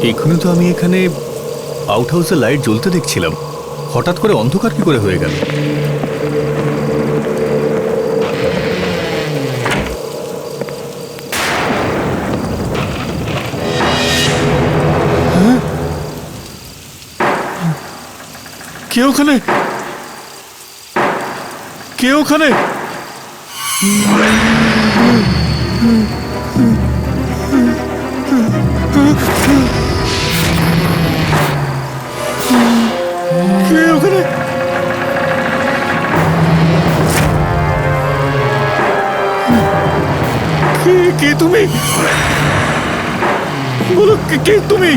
এক্ষুনি তো আমি এখানে আউট হাউসের লাইট জ্বলতে দেখছিলাম, হঠাৎ করে অন্ধকার কি করে হয়ে গেল? কে ওখানে? কে ওখানে? কে ওখানে? কে তুমি? বলো কে তুমি?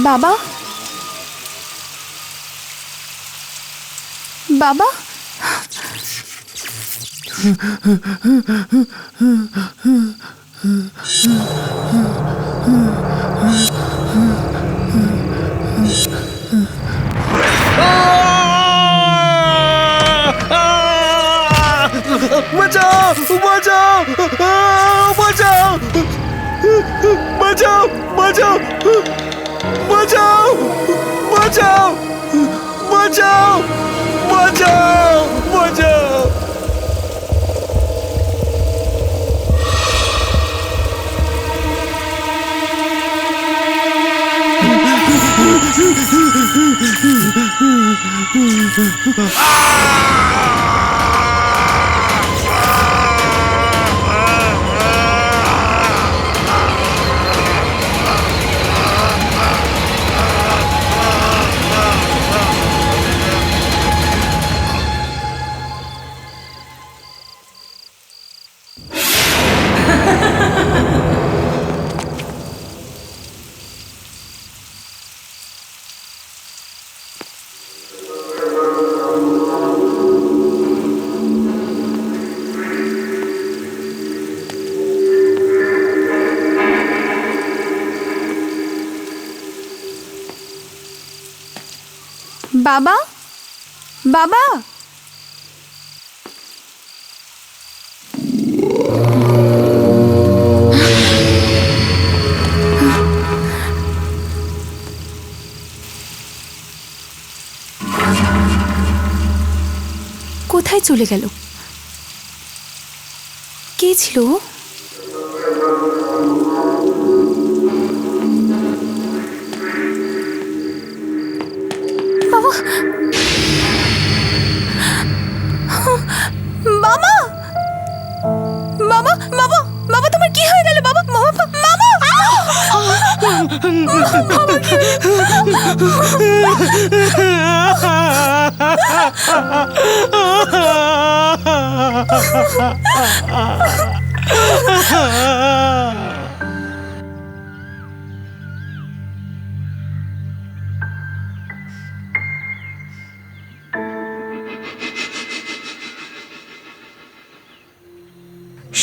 বাবা, বাবা, বাঁচাও! বাঁচাও! বাঁচাও! বাঁচাও! বাঁচাও! বাঁচাও! বাঁচাও! বাঁচাও! বাঁচাও! বাঁচাও! বাবা, বাবা, কোথায় চলে গেল? কে ছিল? বাবা, বাবা, বাবা, বাবা, বাবা, তোমার কি হয়ে গেল? বাবা, বাবা, বাবা, বাবা, কি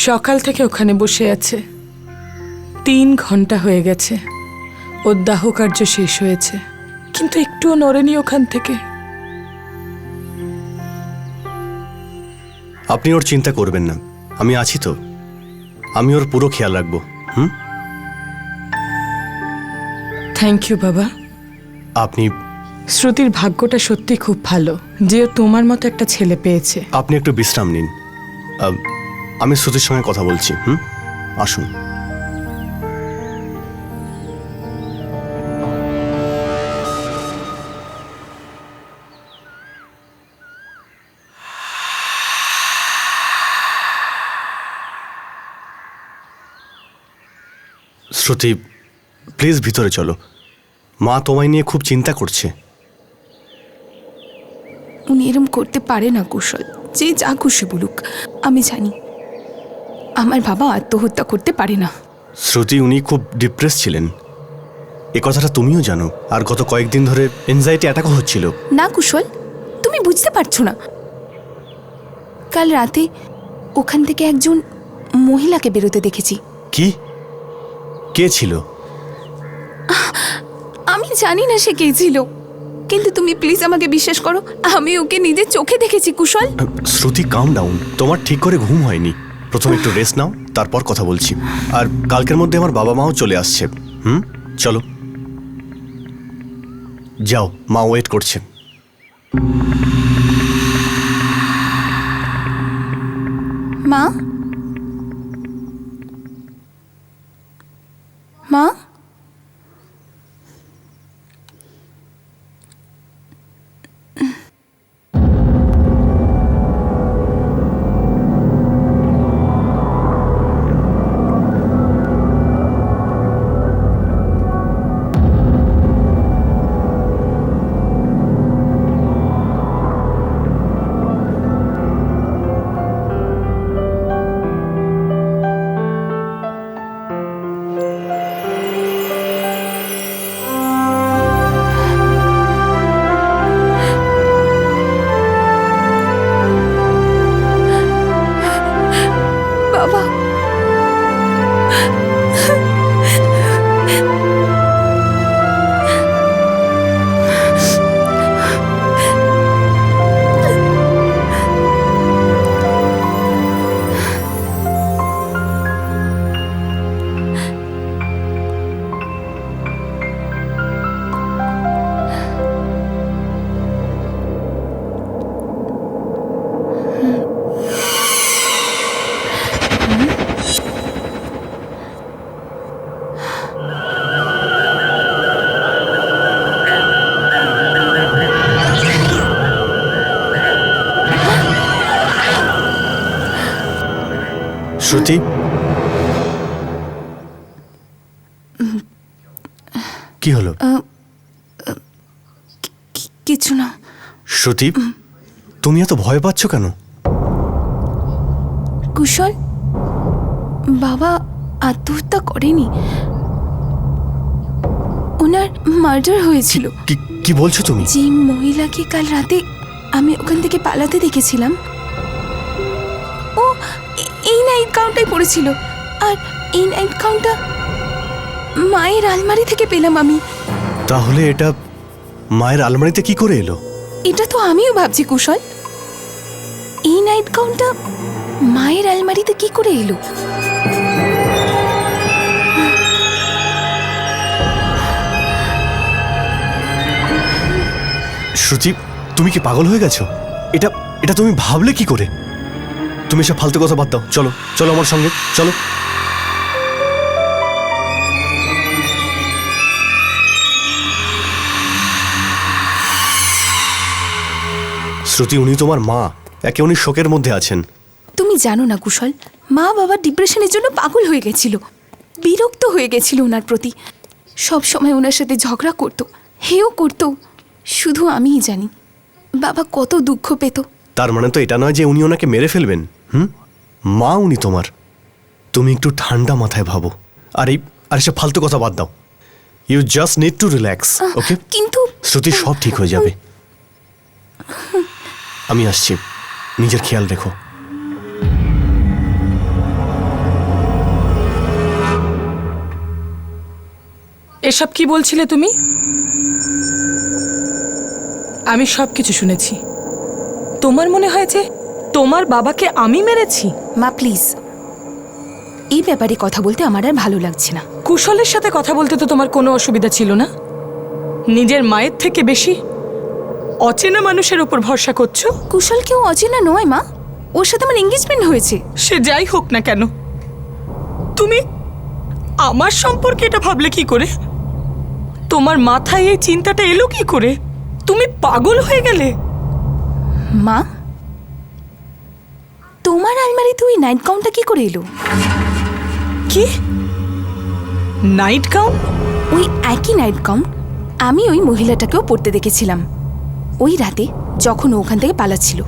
সকাল থেকে ওখানে বসে আছে, 3 ঘন্টা হয়ে গেছে। ওর দাহ কার্য শেষ হয়েছে, কিন্তু একটুও নড়েনি ওখান থেকে। আপনি ওর চিন্তা করবেন না, আমি আছি তো। আমি ওর পুরো খেয়াল রাখবো। থ্যাংক ইউ বাবা। আপনি শ্রুতির ভাগ্যটা সত্যি খুব ভালো যে ও তোমার মতো একটা ছেলে পেয়েছে। আপনি একটু বিশ্রাম নিন। আমি শ্রুতির সঙ্গে কথা বলছি। আসুন। শ্রুতি, প্লিজ ভিতরে চলো। মা তোমায় নিয়ে খুব চিন্তা করছে। উনি এরম করতে পারে না কুশল, যে যা খুশি বলুক। আমি জানি আমার বাবা আত্মহত্যা করতে পারে না। শ্রুতি, উনি খুব ডিপ্রেস ছিলেন, এ কথাটা তুমিও জানো। আর গত কয়েকদিন ধরে এনজাইটি অ্যাটাকও হচ্ছিল। না কুশল, তুমি বুঝতে পারছো না। কাল রাতে ওখান থেকে একজন মহিলাকে বেরোতে দেখেছি। কি? কে ছিল? আমি জানি না সে কে ছিল, কিন্তু তুমি প্লিজ আমাকে বিশ্বাস করো, আমি ওকে নিজের চোখে দেখেছি কুশল। শ্রুতি, কাম ডাউন। তোমার ঠিক করে ঘুম হয়নি। প্রথমে একটু রেস্ট নাও, তারপর কথা বলছি। আর কালকের মধ্যে আমার বাবা মাও চলে আসছে। চলো যাও, মা ওয়েট করছে। মা, মা, বাবা, শ্রুতি, কি হলো? কিছু না। শ্রুতি, তুমি এত ভয় পাচ্ছ কেন? কুশল, বাবা আত্মহত্যা করেনি, ওনার মার্ডার হয়েছিল। কি বলছো তুমি? যে মহিলাকে কাল রাতে আমি ওখান থেকে পালাতে দেখেছিলাম, ও এই নাইট গাউনটাই পরেছিল। আর এই নাইট গাউনটা মায়ের আলমারি থেকে পেলাম আমি। তাহলে এটা মায়ের আলমারিতে কি করে এলো? এটা তো আমিও ভাবছি কুশল, এই নাইট গাউনটা মায়ের আলমারিতে কি করে এলো? শ্রুতি, তুমি কি পাগল হয়ে গেছো? এটা এটা তুমি ভাবলে কি করে? তুমি সব ফালতু কথা বাদ দাও। চলো চলো আমার সঙ্গে, চলো। শ্রুতি, উনি তোমার মা, একে উনি শোকের মধ্যে আছেন। তুমি জানো না কুশল, মা বাবা ডিপ্রেশনের জন্য পাগল হয়ে গেছিল, বিরক্ত হয়ে গেছিল ওনার প্রতি। সব সময় ওনার সাথে ঝগড়া করতো, হেও করতো। শুধু আমিই জানি বাবা কত দুঃখ পেত। তার মানে তো এটা নয় যে উনি ওনাকে মেরে ফেলবেন। মা উনি তোমার। তুমি একটু ঠান্ডা মাথায় ভাবো। আর এসব ফালতু কথা বাদ দাও। You just need to relax, okay? কিন্তু শ্রুতি, সব ঠিক হয়ে যাবে। আমি আসছি, নিজের খেয়াল রেখো। এসব কি বলছিলে তুমি? আমি সব কিছু শুনেছি। তোমার মনে হয় যে তোমার বাবাকে আমি মেরেছি? মা প্লিজ, এই ব্যাপারে কথা বলতে আমার আর ভালো লাগছে না। কুশলের সাথে কথা বলতে তো তোমার কোনো অসুবিধা ছিল না। নিজের মায়ের থেকে বেশি অচেনা মানুষের উপর ভরসা করছো। কুশল কেউ অচেনা নয় মা, ওর সাথে আমার এঙ্গেজমেন্ট হয়েছে। সে যাই হোক না কেন, তুমি আমার সম্পর্কে এটা ভাবলে কি করে? তোমার মাথায় এই চিন্তাটা এলো কি করে? তুমি পাগল হয়ে গেলে? মা, তোমার আলমারিতে ওই নাইট গাউনটা কি করে এলো? কি নাইট গাউন? ওই একই নাইট গাউন আমি ওই মহিলাটাকেও পরতে দেখেছিলাম ওই রাতে, যখন ও ওখান থেকে পালাচ্ছিল।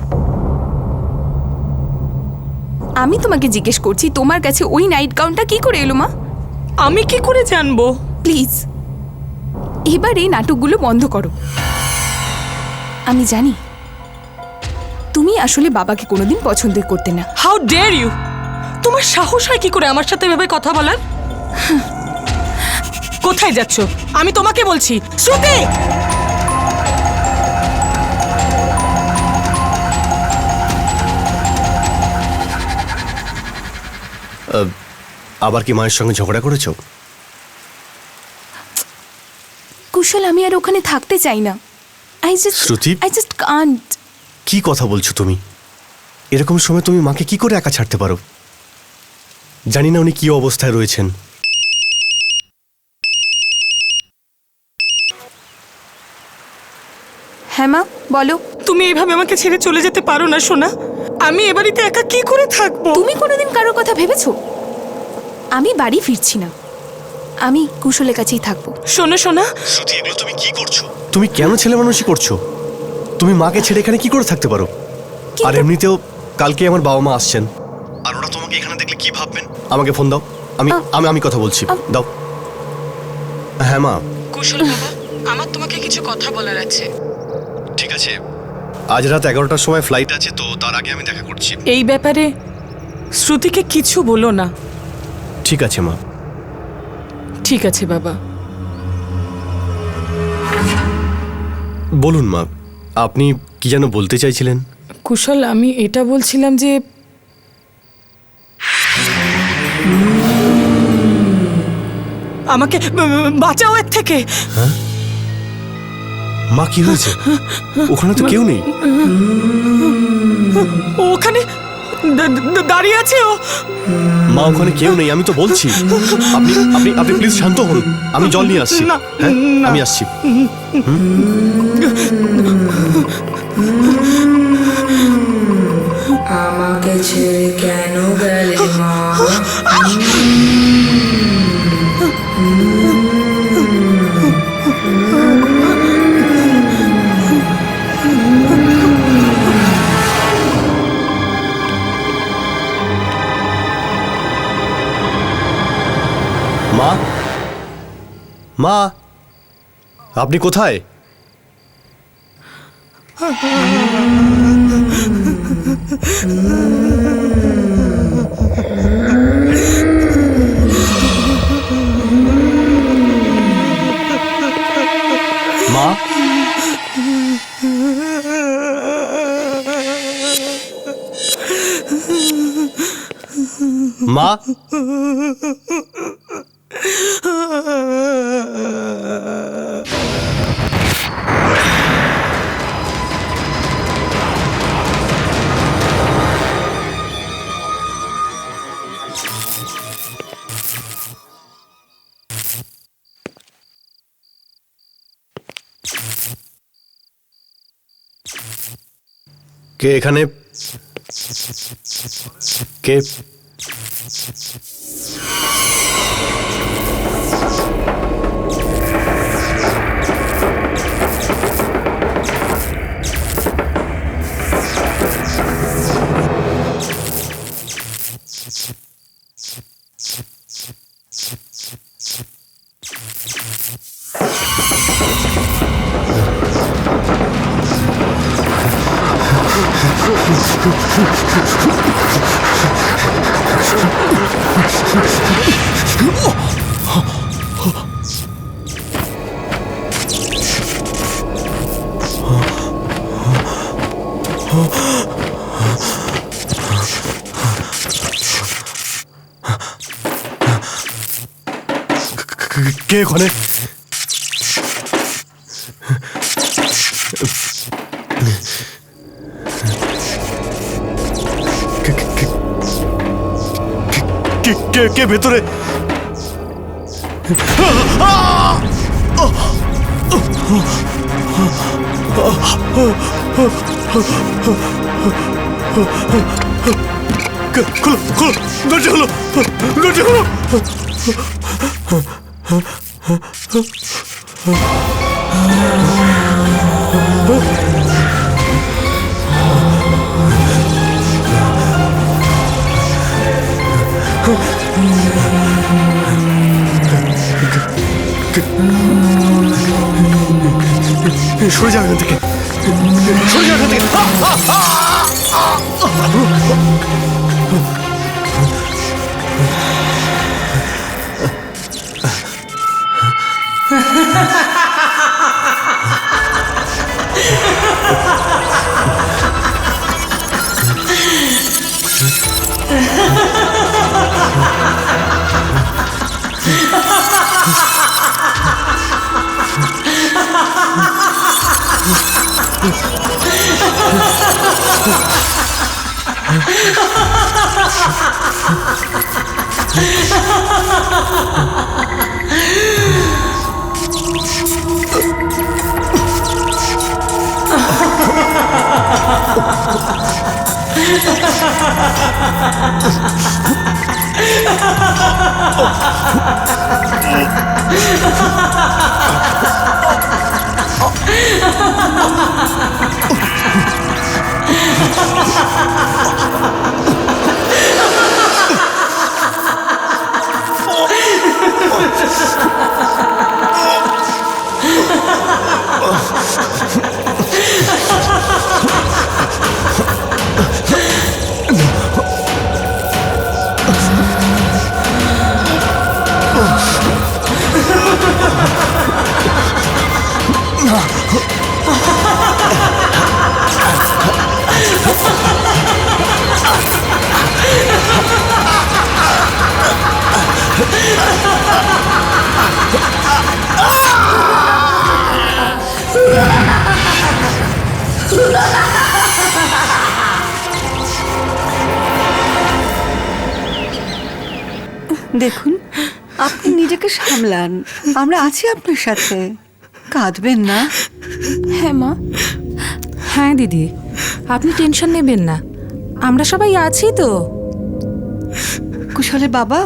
আমি তোমাকে জিজ্ঞেস করছি, তোমার কাছে ওই নাইট গাউনটা কি করে এলো মা? আমি কি করে জানবো? প্লিজ এবার এই নাটকগুলো বন্ধ করো। আমি জানি তুমি আসলে বাবাকে কোনোদিন পছন্দ করতে না। How dare you! তোমার সাহস হয় কি করে আমার সাথে এভাবে কথা বলার? কোথায় যাচ্ছ? আমি তোমাকে বলছি। শ্রুতি! আবার কি মায়ের সঙ্গে ঝগড়া করেছো? কুশল, আমি আর ওখানে থাকতে চাই না। শ্রুতি? I just can't. কি কথা বলছো তুমি? এরকম সময় তুমি মাকে কি করে একা ছাড়তে পারো? জানি না উনি কি অবস্থায় রয়েছেন। হ্যাঁ মা, বলো। তুমি এইভাবে আমাকে ছেড়ে চলে যেতে পারো না সোনা। আমি এ বাড়িতে একা কি করে থাকবো? তুমি কোনোদিন কারোর কথা ভেবেছো? আমি বাড়ি ফিরছি না, আমি কুশলের কাছেই থাকবো। শোনো সোনা, শ্রুতি, এগুলো তুমি কি করছো? তুমি কেন ছেলে মানুষই করছো? তুমি মাকে ছেড়ে এখানে কি করে থাকতে পারো? আর এমনিতেও কালকে আমার বাবা মা আসছেন, আর ওরা তোমাকে এখানে দেখলে কি ভাববেন? আমাকে ফোন দাও, আমি আমি আমি কথা বলছি। দাও। হ্যাঁ মা। কুশল বাবা, আমার তোমাকে কিছু কথা বলার আছে। ঠিক আছে, আজ রাত 11টার সময় ফ্লাইট আছে, তো তার আগে আমি দেখা করছি। এই ব্যাপারে শ্রুতিকে কিছু বলো না। ঠিক আছে মা। ঠিক আছে বাবা। বলুন মা, আপনি কি যেন বলতে চাইছিলেন? কুশল, আমি এটা বলছিলাম যে আমাকে বাঁচাও এর থেকে। মা, কি হয়েছে? ওখানে তো কেউ নেই। ও ওখানে দাঁড়িয়ে আছে। ও মা, ওখানে কেউ নেই, আমি তো বলছি। আপনি আপনি আপনি প্লিজ শান্ত হন, আমি জল নিয়ে আসছি। না, হ্যাঁ, না। আমি আসছি। আমাকে ছেড়ে কেন গেলে মা? মা, মা, আপনি কোথায়? মা, মা, কে এখানে? কে? কে ওখানে? কে ভেতরে? খোলো খোলো, দরজা খোলো, দরজা খোলো। সরে যাও এখান থেকে, সরে যাও এখান থেকে। দেখুন, আপনি নিজেকে সামলান, আমরা আছি আপনার সাথে, কাঁদবেন না। হ্যাঁ মা। হ্যাঁ দিদি, আপনি টেনশন নেবেন না, আমরা সবাই আছি তো। কুশলের বাবা,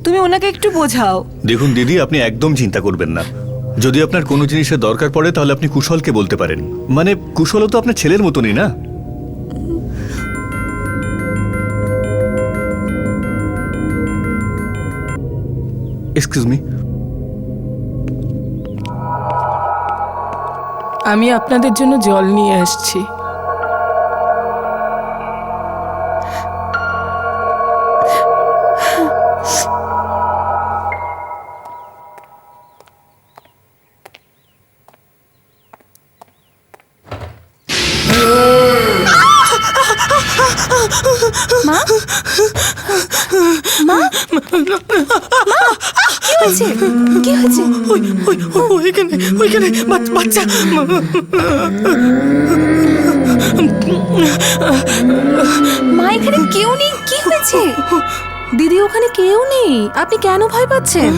তুমি ওনাকে একটু বোঝাও। দেখুন দিদি, আপনি একদম চিন্তা করবেন না। যদি আপনার কোনো জিনিসের দরকার পড়ে তাহলে আপনি কুশলকে বলতে পারেন। মানে কুশলও তো আপনার ছেলের মতনই না। Excuse me. আমি আপনাদের জন্য জল নিয়ে আসছি। মা, মা, মা, কি হয়েছে? কি হয়েছে? ওইখানে বাচ্চা। মা, এখানে কেউ নেই, কি হয়েছে? দিদি, ওখানে কেউ নেই, আপনি কেন ভয় পাচ্ছেন?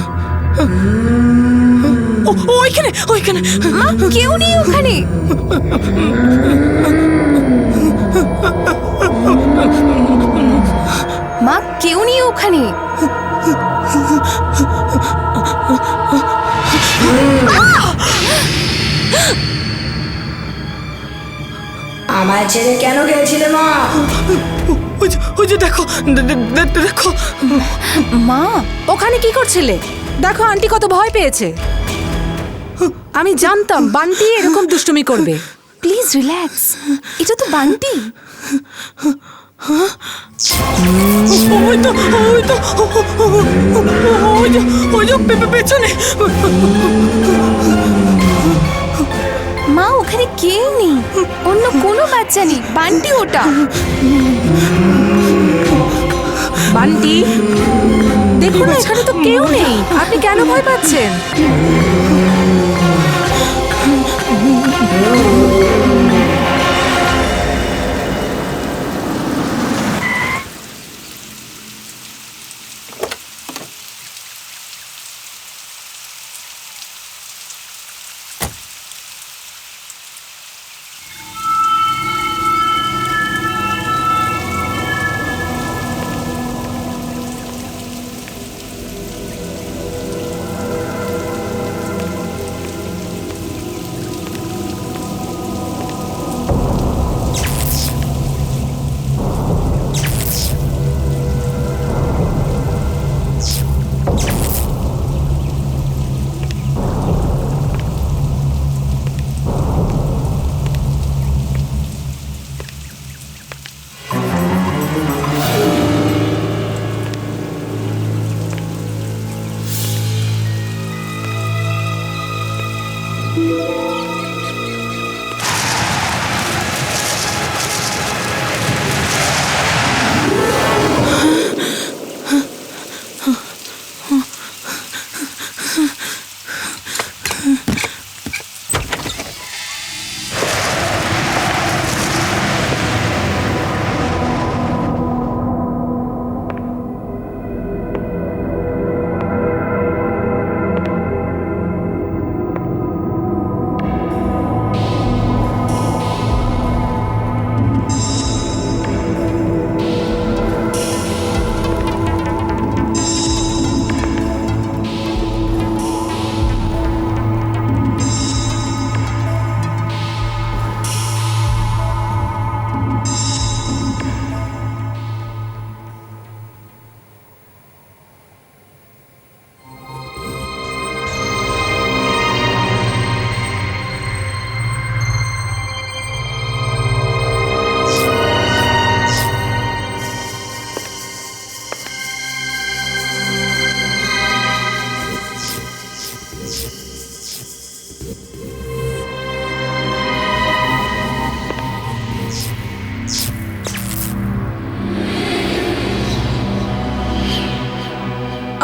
ওইখানে মা, কেউ নেই ওখানে। মা, কেউ নেই ওখানে। আমায় ছেড়ে কেন গেছিলে মা? ওই যে দেখো, দেখো। মা, ওখানে কি করছিলে? দেখো আন্টি কত ভয় পেয়েছে। আমি জানতাম বান্টি এরকম দুষ্টুমি করবে। প্লিজ রিল্যাক্স, এটা তো বান্টি। পেছনে। মা, ওখানে কেউ নেই, অন্য কোনো বাচ্চা নেই, বান্টি ওটা। বান্টি, দেখুন না, এখানে তো কেউ নেই, আপনি কেন ভয় পাচ্ছেন?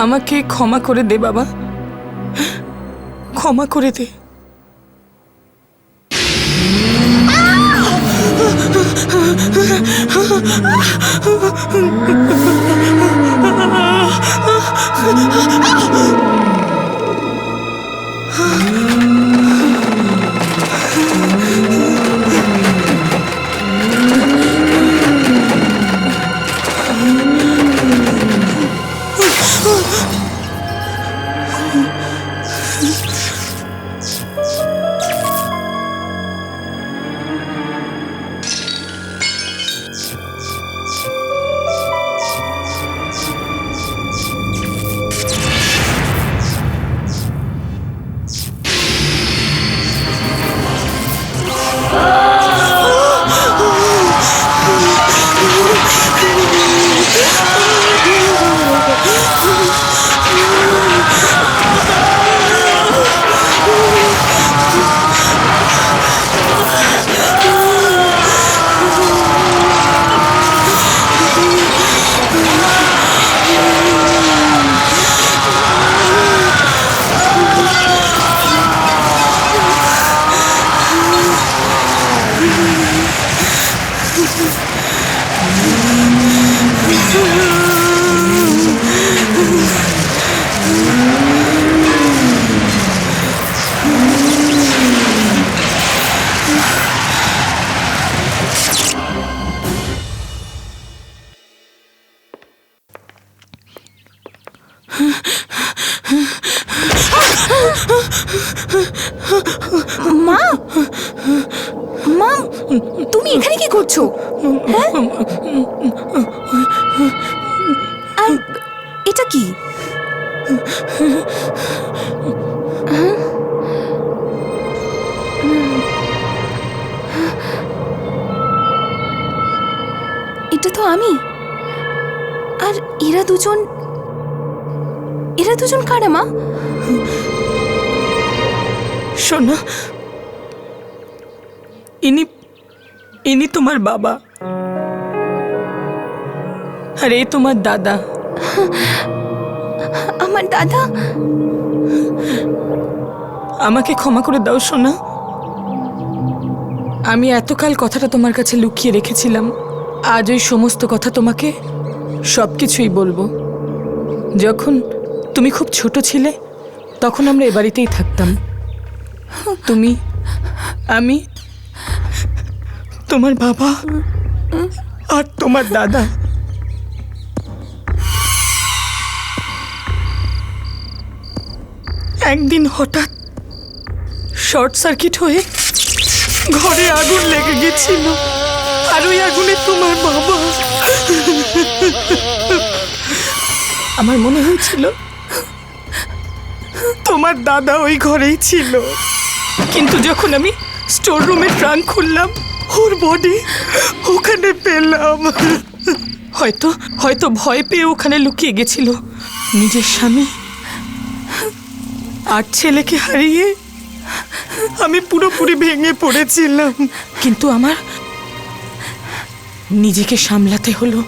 আমাকে ক্ষমা করে দে বাবা, ক্ষমা করে দে। মা, মা, তুমি এখানে কি করছো? হ্যাঁ? আর এটা কি? এটা তো আমি। আর এরা দুজন কারা মা? শোনো, ইনি তোমার বাবা আর এ তোমার দাদা। আমার দাদা। আমাকে ক্ষমা করে দাও সোনা। আমি এতকাল কথাটা তোমার কাছে লুকিয়ে রেখেছিলাম। আজ ওই সমস্ত কথা তোমাকে সবকিছুই বলবো। যখন তুমি খুব ছোট ছিলে তখন আমরা এ বাড়িতেই থাকতাম। তুমি, আমি, তোমার বাবা আর তোমার দাদা। একদিন হঠাৎ শর্ট সার্কিট হয়ে ঘরে আগুন লেগে গেছিল, আর ওই আগুনে তোমার বাবা। আমার মনে হয়েছিল তোমার দাদা ওই ঘরেই ছিল, কিন্তু যখন আমি স্টোর রুমের ট্রাঙ্ক খুললাম ওর বডি ওখানে পেলাম। হয়তো ভয় পেয়ে ওখানে লুকিয়ে গেছিল। নিজের স্বামী আর ছেলেকে হারিয়ে আমি পুরোপুরি ভেঙে পড়েছিলাম, কিন্তু আমার নিজেকে সামলাতে হলো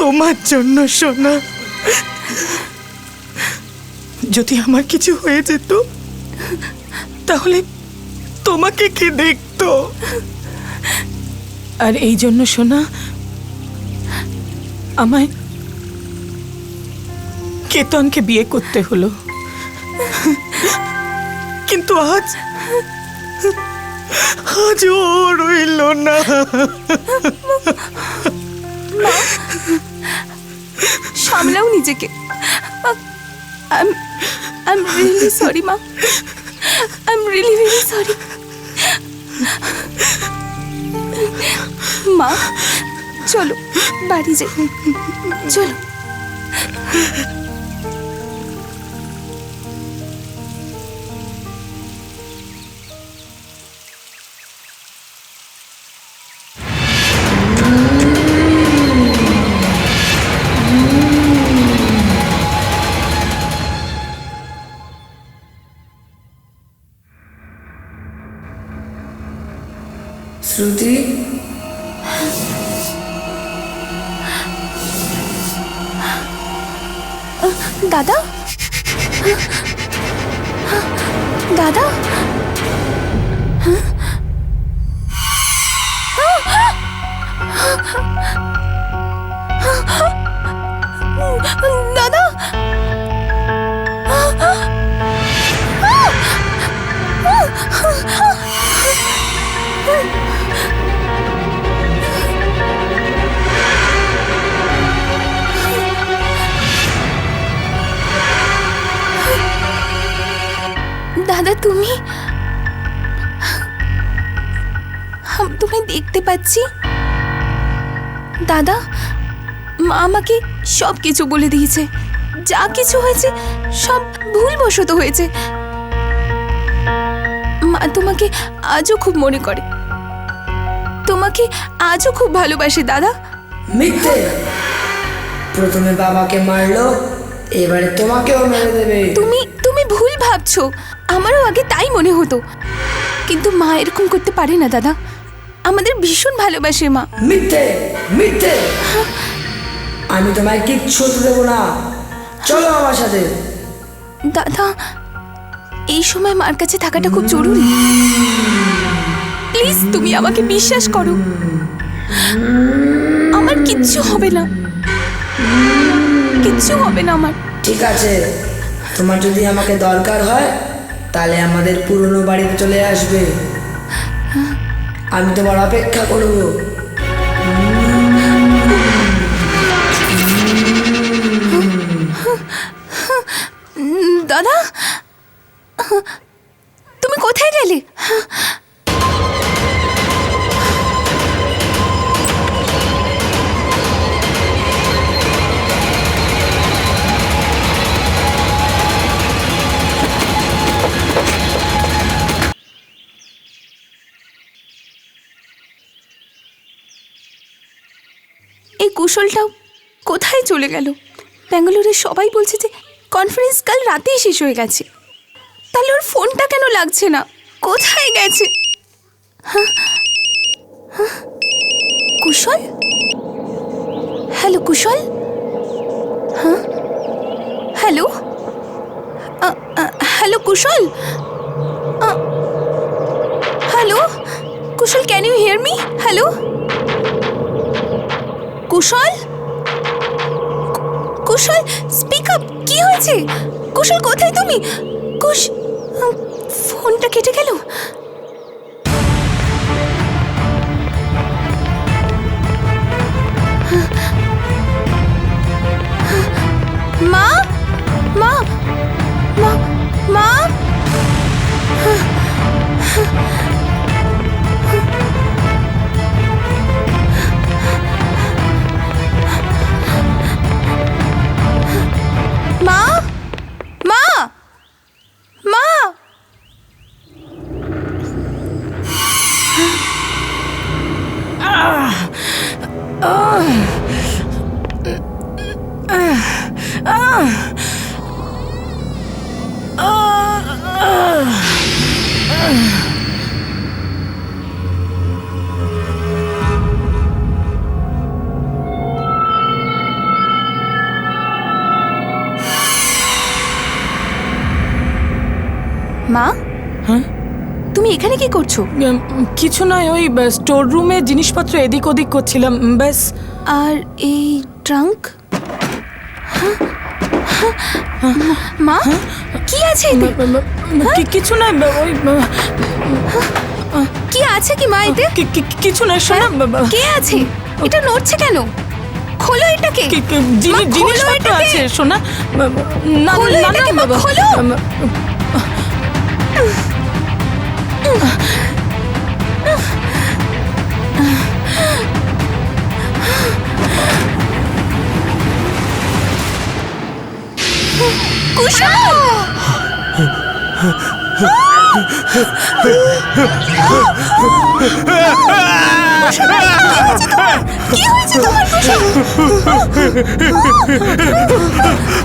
তোমার জন্য সোনা। যদি আমার কিছু হয়ে যেত তাহলে তোমাকে কে দেখতো? আর এই জন্য সোনা আমায় কেতনকে বিয়ে করতে হলো। কিন্তু আজ ও রইল না। সামলাও নিজেকে। I'm really sorry, মা। I'm really very sorry. মা, চলো বাড়ি যাই, চলো। শ্রুতি, দাদা, দাদা, দাদা, দাদা, তুমি? আমি তোমায় দেখতে পাচ্ছি। দাদা, মা আমাকে সব কিছু বলে দিয়েছে। যা কিছু হয়েছে সব ভুলবশত হয়েছে। মা তোমাকে আজও খুব মনে করে, তোমাকে আজও খুব ভালোবাসে। দাদা, মিথ্যে। প্রথমে বাবাকে মারলো, এবারে তোমাকেও মেরে দেবে। তুমি ভুল ভাবছো। আমারও আগে তাই মনে হতো, কিন্তু মা এরকম করতে পারে না। দাদা, আমাদের ভীষণ ভালোবাসে মা। মিথ্যে, মিথ্যে। আমি তোমায় কিচ্ছু হতে দেবো না। চলো আমার সাথে। দাদা, এই সময় মার কাছে থাকাটা খুব জরুরি। প্লিজ, তুমি আমাকে বিশ্বাস করো। আমার কিচ্ছু হবে না, কিচ্ছু হবে না আমার। ঠিক আছে, তোমার যদি আমাকে দরকার হয় তাহলে আমাদের পুরনো বাড়িতে চলে আসবে। আমি তোমার অপেক্ষা করব। দাদা, তুমি কোথায় গেলে? এই কুশলটাও কোথায় চলে গেল? ব্যাঙ্গালোরে সবাই বলছে যে কনফারেন্স কাল রাতেই শেষ হয়ে গেছে। তাহলে ওর ফোনটা কেন লাগছে না? কোথায় গেছে? Kushal, hello Kushal, hello hello Kushal hello Kushal, can you hear me? Hello Kushal, Kushal speak up, কি হয়েছে? কুশল কোথায় তুমি? ফোনটা কেটে গেল। মা মা মা মা মা মা মা মা, হ্যাঁ তুমি এখানে কি করছো? কিছু নয়, ওই স্টোর রুমে জিনিসপত্র এদিক ওদিক করছিলাম ব্যাস। আর এই ট্রাঙ্ক? মা, কি আছে এতে? কিছু নয়, ওই কি আছে কি মা এতে? কিছু নয় শোনা। কে আছে? এটা নড়ছে কেন? খোলো এটাকে। মা, খোলো জিনিসপত্র এটাকে। আছে শোনা। না খোলো না এটাকে, না মা, বাবা, খোলো। কুশল! কি হয়েছে তোমার কুশল?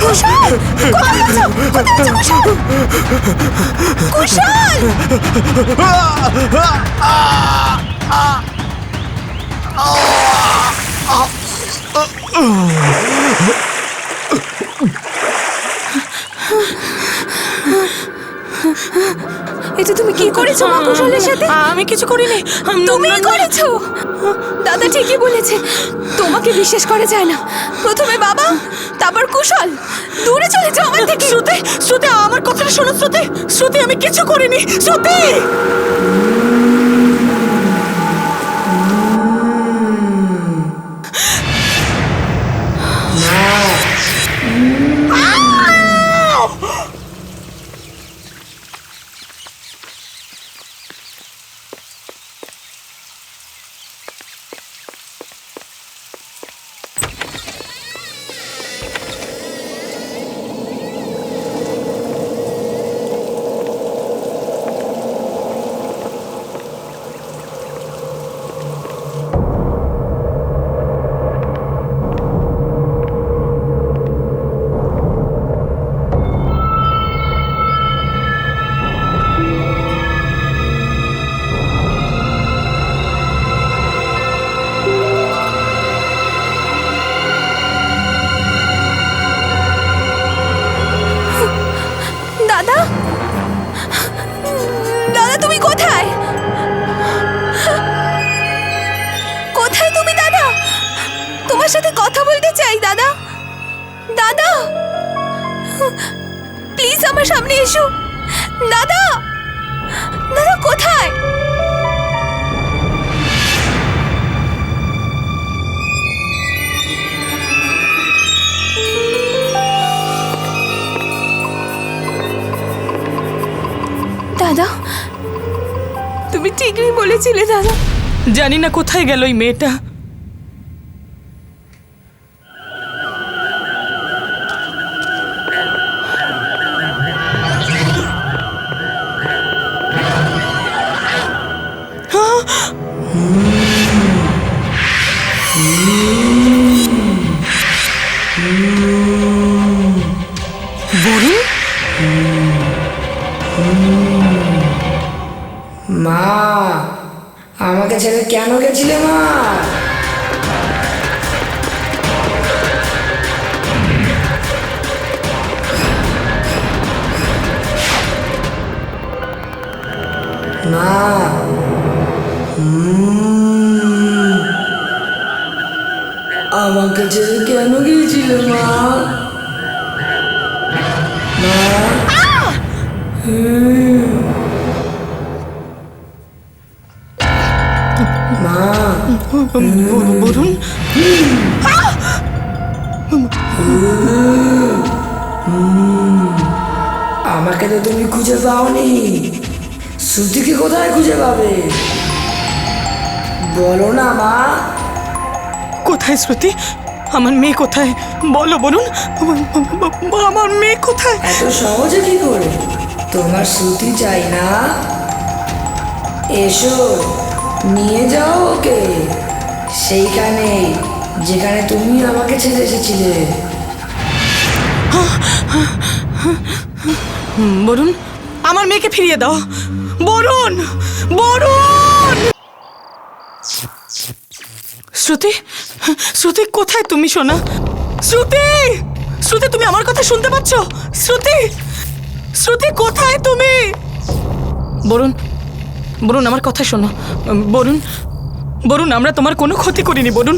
কুশল! কোথায় আছো? কোথায় আছো কুশল? কুশল! এটা তুমি কি করেছো মা কুশলের সাথে? আমি কিছু করিনি। তুমি করেছো। দাদা ঠিকই বলেছে, তোমাকে বিশ্বাস করা যায় না। প্রথমে বাবা, তারপর কুশল। দূরে চলে যাও আমার থেকে। শ্রুতি, শ্রুতি আমার কথাটা শোনো। শ্রুতি, শ্রুতি আমি কিছু করিনি। শ্রুতি, দাদা, দাদা তুমি কোথায়? কোথায় তুমি দাদা? তোমার সাথে কথা বলতে চাই দাদা। দাদা প্লিজ আমার সামনে এসো। দাদা, দাদা কোথায়? দাদা, তুমি ঠিকই বলেছিলে দাদা। জানি না কোথায় গেল ওই মেয়েটা। মা, আমাকে ছেড়ে কেন গেছিলে মা? না। আমাকে ছেড়ে কেন গিয়েছিলে মা? মা, বরুণ, আমাকে তো তুমি খুঁজে পাওনি, শ্রুতিকে কোথায় খুঁজে পাবে? বলো না মা। কোথায় শ্রুতি? আমার মেয়ে কোথায়? বলো বরুণ, আমার মেয়ে কোথায়? এত সহজে কি করে? তোমার শ্রুতি চাই না? এসো, নিয়ে যাও ওকে সেইখানে যেখানে তুমি আমাকে ছেড়ে এসেছিলে। বরুণ, আমার মেয়েকে ফিরিয়ে দাও। বরুণ, বরুণ! শ্রুতি, শ্রুতি কোথায় তুমি সোনা? শ্রুতি, শ্রুতি তুমি আমার কথা শুনতে পাচ্ছ? শ্রুতি, শ্রুতি কোথায় তুমি? বরুণ, বরুণ আমার কথা শোনো। বরুণ, বরুণ আমরা তোমার কোনো ক্ষতি করিনি বরুণ।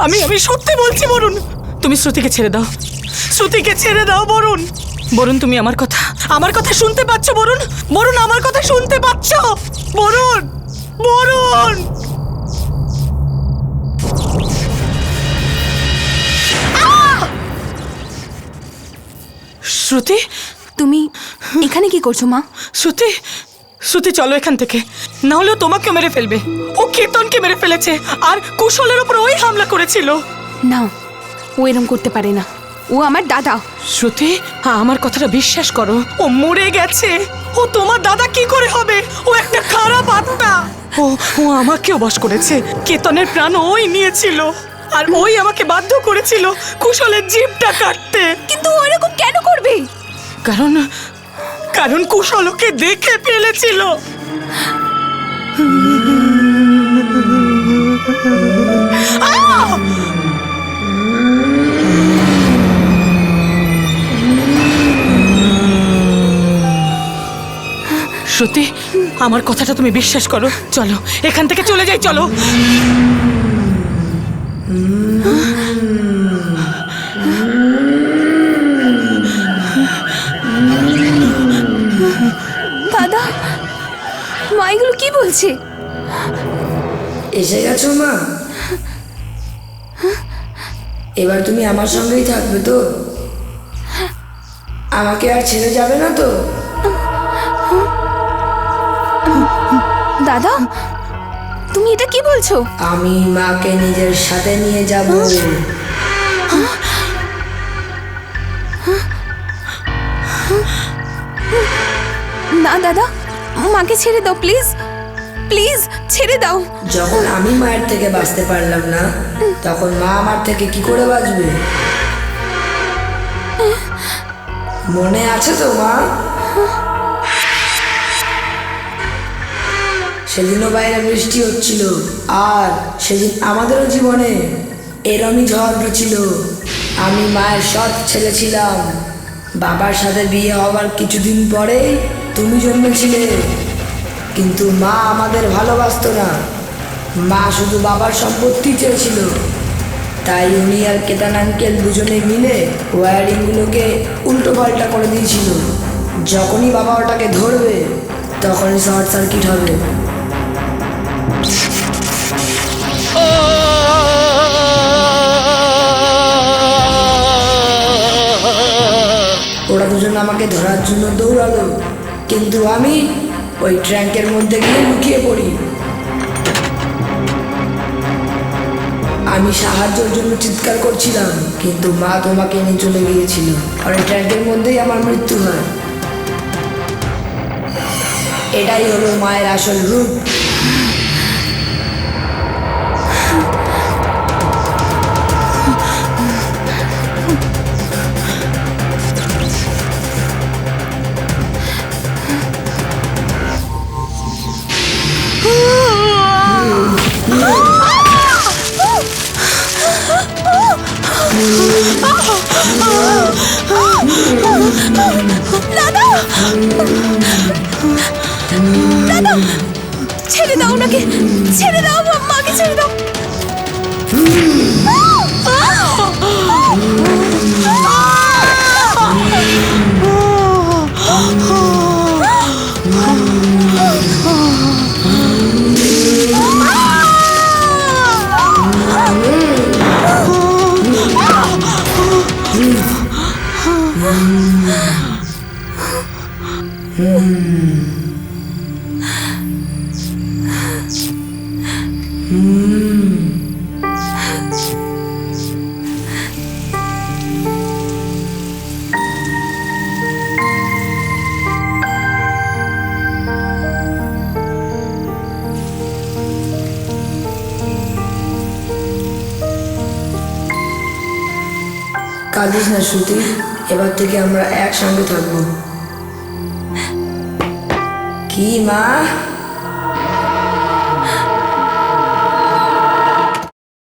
আমি আমি সত্যি বলছি বরুণ, তুমি শ্রুতিকে ছেড়ে দাও। শ্রুতিকে ছেড়ে দাও বরুণ। বরুণ তুমি আমার কথা শুনতে পাচ্ছ বরুণ? বরুণ আমার কথা শুনতে পাচ্ছ? বরুণ, বরুণ! শ্রুতি, তুমি এখানে কি করছো মা? শ্রুতি, শ্রুতি চলো এখান থেকে, না হলেও তোমাকে মেরে ফেলবে। ও কেতনকে মেরে ফেলেছে আর কুশলের উপর ওই হামলা করেছিল। না, ও এরম করতে পারে না। ও আমার দাদা। শ্রুতি, আমার কথাটা বিশ্বাস করো, ও মরে গেছে। ও তোমার দাদা কি করে হবে? ও একটা খারাপ আত্মা। ও ও আমাকেও বশ করেছে। কেতনের প্রাণ ওই নিয়েছিল আর ওই আমাকে বাধ্য করেছিল কুশলের জিভটা কাটতে। কিন্তু ও এরকম কেন করবে? কারণ কারণ কুশল ওকে দেখে ফেলেছিল। শ্রুতি, আমার কথাটা তুমি বিশ্বাস করো। চলো এখান থেকে চলে যাই, চলো। দাদা, মা এগুলো কি বলছে? এসে গেছো মা? এবার তুমি আমার সঙ্গেই থাকবে তো? আমাকে আর ছেড়ে যাবে না তো? দাদা, তুমি এটা কি বলছো? আমি মাকে নিজের সাথে নিয়ে যাব। না দাদা, মাকে ছেড়ে দাও প্লিজ, প্লিজ ছেড়ে দাও। যখন আমি মায়ের থেকে বাঁচতে পারলাম না, তখন মা আমার থেকে কি করে বাঁচবে? মনে আছে তো মা? সেদিনও বাইরে বৃষ্টি হচ্ছিল, আর সেদিন আমাদেরও জীবনে এরমই ঝড় উঠেছিল। আমি মায়ের সৎ ছেলে ছিলাম। বাবার সাথে বিয়ে হওয়ার কিছুদিন পরেই তুমি জন্মেছিলে। কিন্তু মা আমাদের ভালোবাসতো না। মা শুধু বাবার সম্পত্তি চেয়েছিল। তাই উনি আর কেতান আঙ্কেল দুজনে মিলে ওয়্যারিংগুলোকে উল্টো পাল্টা করে দিয়েছিল। যখনই বাবা ওটাকে ধরবে তখনই শর্ট সার্কিট হবে। ওরা দুজন আমাকে ধরার জন্য দৌড়ালো, কিন্তু আমি ওই ট্র্যাঙ্কের মধ্যে গিয়ে লুকিয়ে পড়ি। আমি সাহায্যের জন্য চিৎকার করছিলাম, কিন্তু মা তোমাকে নিয়ে চলে গিয়েছিল আর ওই ট্র্যাঙ্কের মধ্যেই আমার মৃত্যু হয়। এটাই হলো মায়ের আসল রূপ। দাদা, দাদা, কাঁদিস না শ্রুতি, এবার থেকে আমরা একসঙ্গে থাকবো। কি মা?